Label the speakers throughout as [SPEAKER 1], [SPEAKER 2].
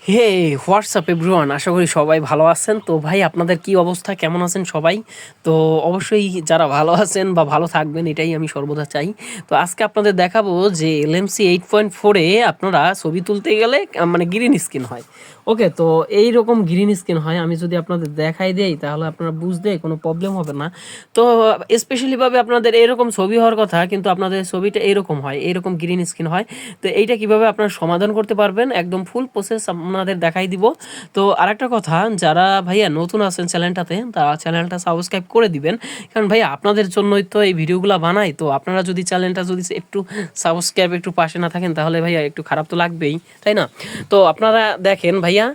[SPEAKER 1] হে WhatsApp everyone, আশা করি সবাই ভালো আছেন। তো ভাই আপনাদের কি অবস্থা, কেমন আছেন সবাই? তো অবশ্যই যারা ভালো আছেন বা ভালো থাকবেন এটাই আমি সর্বদা চাই। তো আজকে আপনাদের দেখাবো যে এলএমসি 8.4-এ আপনারা ছবি তুলতে গেলে মানে গ্রিন স্ক্রিন হয়। ওকে, তো এই রকম গ্রিন স্ক্রিন হয়। আমি যদি আপনাদের দেখাই দেই তাহলে আপনারা বুঝতে কোনো প্রবলেম হবে না। তো স্পেশালিভাবে আপনাদের এরকম ছবি হওয়ার কথা, কিন্তু আপনাদের ছবিটা এরকম হয়, এরকম গ্রিন স্ক্রিন হয়। তো এইটা কিভাবে আপনারা সমাধান করতে পারবেন একদম ফুল প্রসেস আপনাদের দেখাই দিব। তো আরেকটা কথা, যারা ভাইয়া নতুন আছেন চ্যানেলটাতে তারা চ্যানেলটা সাবস্ক্রাইব করে দিবেন, কারণ ভাইয়া আপনাদের জন্যই তো এই ভিডিওগুলো বানাই। তো আপনারা যদি চ্যানেলটা যদি একটু সাবস্ক্রাইব একটু পাশে না থাকেন তাহলে ভাইয়া একটু খারাপ তো লাগবেই, তাই না? তো আপনারা দেখেন ভাইয়া,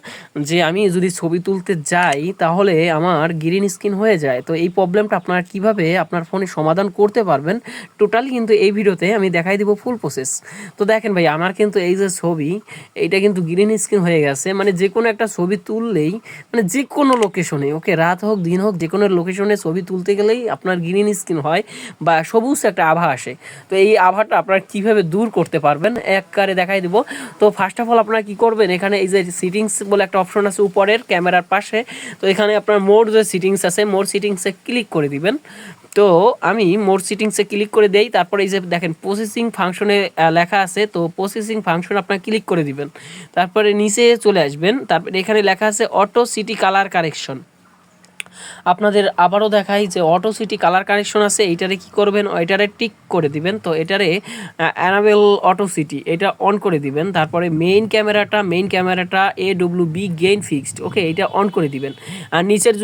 [SPEAKER 1] যে আমি যদি ছবি তুলতে যাই তাহলে আমার গ্রিন স্ক্রিন হয়ে যায়। তো এই প্রবলেমটা আপনারা কিভাবে আপনার ফোনে সমাধান করতে পারবেন টোটালি কিন্তু এই ভিডিওতে আমি দেখাই দিব ফুল প্রসেস। তো দেখেন ভাই, আমার কিন্তু এই যে ছবি, এইটা কিন্তু গ্রিন স্ক্রিন হয়ে গেছে। মানে যে কোনো একটা ছবি তুললেই, মানে যে কোনো লোকেশনে, ওকে রাত হোক দিন হোক, যে কোনো লোকেশনে ছবি তুলতে গেলেই আপনার গ্রিন স্ক্রিন হয় বা সবুজ একটা আভা আসে। তো এই আভাটা আপনারা কীভাবে দূর করতে পারবেন একবারে দেখাই দিব। তো ফার্স্ট অফ অল আপনারা কী করবেন, এখানে এই যে সিটিংস বলে একটা অপশন আছে উপরের ক্যামেরার পাশে। তো এখানে আপনার মোর যে সিটিংস আছে, মোর সিটিংসে ক্লিক করে দিবেন। তো আমি মোর সিটিংসে ক্লিক করে দেই। তারপরে এই যে দেখেন প্রসেসিং ফাংশনে লেখা আছে, তো প্রসেসিং ফাংশন আপনার ক্লিক করে দিবেন। তারপরে নিচে চলে আসবেন, তারপরে এখানে লেখা আছে অটো সিটি কালার কারেকশন। আপনাদের আবারও দেখাই যে অটো সিটি কালার কারেকশন আছে, এইটারে কি করবেন, এটারে টিক করে দিবেন। তো এটারে অ্যানাবেল অটো সিটি এটা অন করে দিবেন। তারপরে মেইন ক্যামেরাটা AWB গেইন ফিক্সড, ওকে এটা অন করে দিবেন। আর নিচের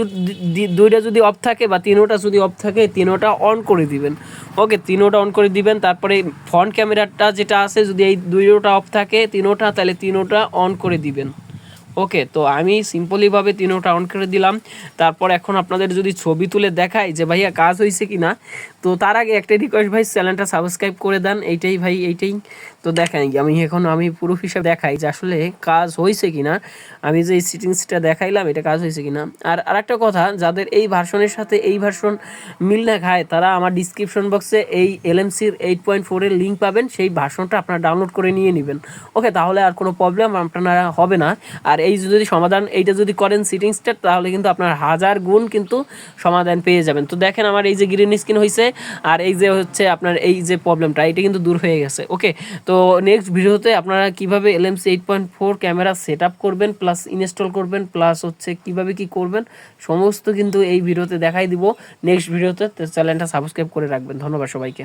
[SPEAKER 1] দুইটা যদি অফ থাকে বা তিনোটা যদি অফ থাকে তিনোটা অন করে দিবেন। ওকে, তিনোটা অন করে দিবেন। তারপরে ফ্রন্ট ক্যামেরাটা যেটা আছে, যদি এই দুইটা অফ থাকে তিনোটা, তাহলে তিনোটা অন করে দিবেন। ওকে, তো আমি সিম্পলিভাবে তিনোটা অন করে দিলাম। তারপর এখন আপনাদের যদি ছবি তুলে দেখাই যে ভাইয়া কাজ হয়েছে কি না, তো তার আগে একটা রিকোয়েস্ট ভাই, চ্যানেলটা সাবস্ক্রাইব করে দেন, এইটাই ভাই এইটাই। তো দেখাই আমি প্রুফ হিসাবে দেখাই যে আসলে কাজ হয়েছে কি না। আমি যে এই সিটিংসটা দেখাইলাম এটা কাজ হয়েছে কি না। আর আরেকটা কথা, যাদের এই ভার্সনের সাথে এই ভার্সন মিল না খায় তারা আমার ডিসক্রিপশন বক্সে এই এলএমসির 8.4-এর লিঙ্ক পাবেন, সেই ভার্সনটা আপনারা ডাউনলোড করে নিয়ে নেবেন। ওকে, তাহলে আর কোনো প্রবলেম আপনারা হবে না। আর এই যদি সমাধান এইটা যদি করেন সিটিংসটা, তাহলে কিন্তু আপনার 1000 গুণ কিন্তু সমাধান পেয়ে যাবেন। তো দেখেন আমার এই যে গ্রিন স্ক্রিন হয়েছে, আর এই যে হচ্ছে আপনার এই যে প্রবলেমটা, এটা কিন্তু দূর হয়ে গেছে। ওকে, তো নেক্সট ভিডিওতে আপনারা কীভাবে এলএমসি 8.4 ক্যামেরা সেট আপ করবেন, প্লাস ইনস্টল করবেন, প্লাস হচ্ছে কীভাবে কী করবেন সমস্ত কিন্তু এই ভিডিওতে দেখাই দিব নেক্সট ভিডিওতে। চ্যানেলটা সাবস্ক্রাইব করে রাখবেন। ধন্যবাদ সবাইকে।